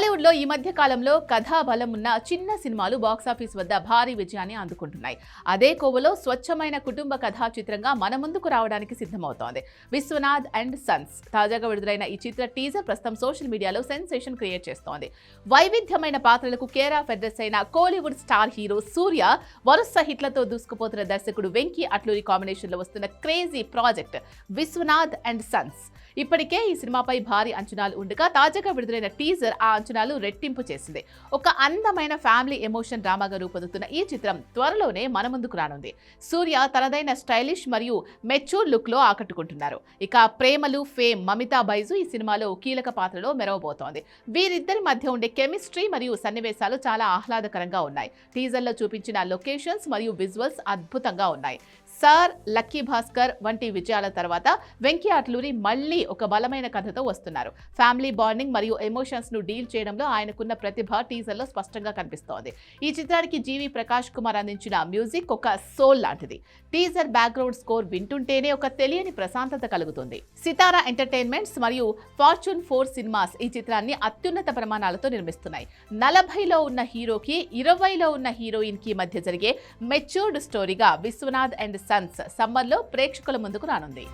టాలీవుడ్ లో ఈ మధ్య కాలంలో కథా బలం ఉన్న చిన్న సినిమాలు బాక్సాఫీస్ వద్ద భారీ విజయాన్ని అందుకుంటున్నాయి. అదే కోవలో స్వచ్ఛమైన కుటుంబ కథా చిత్రంగా మన ముందుకు రావడానికి సిద్ధమవుతోంది విశ్వనాథ్ అండ్ సన్స్. తాజాగా విడుదలైన ఈ చిత్ర టీజర్ ప్రస్తుతం సోషల్ మీడియాలో సెన్సేషన్ క్రియేట్ చేస్తోంది. వైవిధ్యమైన పాత్రలకు కేర్ ఆఫ్ అడ్రస్ అయిన కోలీవుడ్ స్టార్ హీరో సూర్య, వరుస హిట్లతో దూసుకుపోతున్న దర్శకుడు వెంకీ అట్లూరి కాంబినేషన్ లో వస్తున్న crazy project Vishwanath and sons. ఇప్పటికే ఈ సినిమాపై భారీ అంచనాలు ఉండగా తాజాగా విడుదలైన టీజర్ ఆ అంచనాలు రెట్టింపు చేసింది. ఒక అందమైన ఫ్యామిలీ ఎమోషన్ డ్రామాగా రూపొందుతున్న ఈ చిత్రం త్వరలోనే మన ముందుకు రానుంది. సూర్య తనదైన స్టైలిష్ మరియు మెచ్యూర్ లుక్ లో ఆకట్టుకుంటున్నారు. ఇక ప్రేమలు ఫేమ్ మమితా బైజు ఈ సినిమాలో కీలక పాత్రలో మెరవబోతోంది. వీరిద్దరి మధ్య ఉండే కెమిస్ట్రీ మరియు సన్నివేశాలు చాలా ఆహ్లాదకరంగా ఉన్నాయి. టీజర్లో చూపించిన లొకేషన్స్ మరియు విజువల్స్ అద్భుతంగా ఉన్నాయి. సార్, లక్కీ భాస్కర్ వంటి విజయాల తర్వాత వెంకీ అట్లూరి మళ్లీ ఒక బలమైన కథతో వస్తున్నారు. ఫ్యామిలీ బాండింగ్ మరియు ఎమోషన్స్ ను డీల్ చేయడంలో ఆయనకున్న ప్రతిభ టీజర్లో స్పష్టంగా కనిపిస్తోంది. ఈ చిత్రానికి జీవి ప్రకాష్ కుమార్ అందించిన మ్యూజిక్ ఒక సోల్ లాంటిది. టీజర్ బ్యాక్గ్రౌండ్ స్కోర్ వింటుంటేనే ఒక తెలియని ప్రశాంతత కలుగుతుంది. సితారా ఎంటర్టైన్మెంట్స్ మరియు ఫార్చ్యూన్ 4 సినిమాస్ ఈ చిత్రాన్ని అత్యున్నత ప్రమాణాలతో నిర్మిస్తున్నాయి. 40లో ఉన్న హీరోకి 20లో ఉన్న హీరోయిన్ కి మధ్య జరిగే మెచ్యూర్డ్ స్టోరీగా విశ్వనాథ్ అండ్ సన్స్ సమ్మర్లో ప్రేక్షకుల ముందుకు రానుంది.